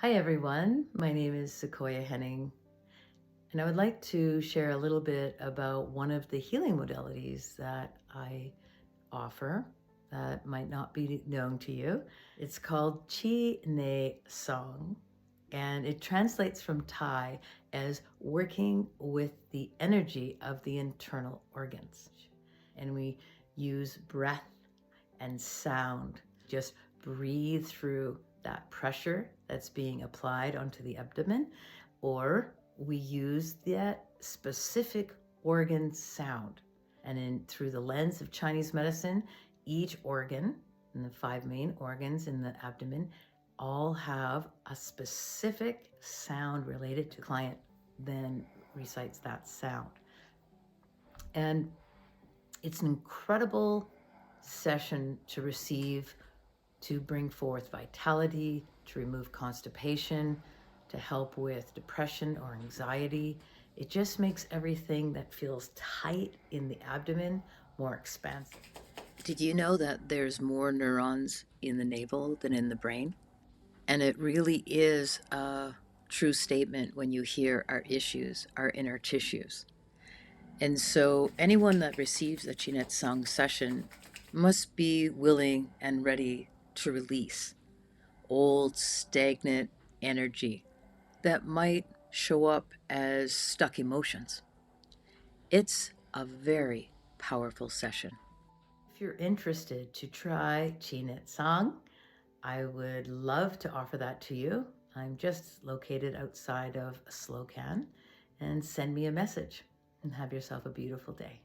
Hi everyone, my name is Sequoia Henning, and I would like to share a little bit about one of the healing modalities that I offer that might not be known to you. It's called Chi Nei Tsang, and it translates from Thai as working with the energy of the internal organs. And we use breath and sound. Just breathe through that pressure that's being applied onto the abdomen, or we use that specific organ sound. And through the lens of Chinese medicine, each organ and the 5 main organs in the abdomen all have a specific sound related to client, then recites that sound. And it's an incredible session to receive, to bring forth vitality, to remove constipation, to help with depression or anxiety. It just makes everything that feels tight in the abdomen more expansive. Did you know that there's more neurons in the navel than in the brain? And it really is a true statement when you hear our issues, our inner tissues. And so anyone that receives a Chi Nei Tsang session must be willing and ready to release old stagnant energy that might show up as stuck emotions. It's a very powerful session. If you're interested to try Chi Nei Tsang, I would love to offer that to you. I'm just located outside of Slocan, and send me a message and have yourself a beautiful day.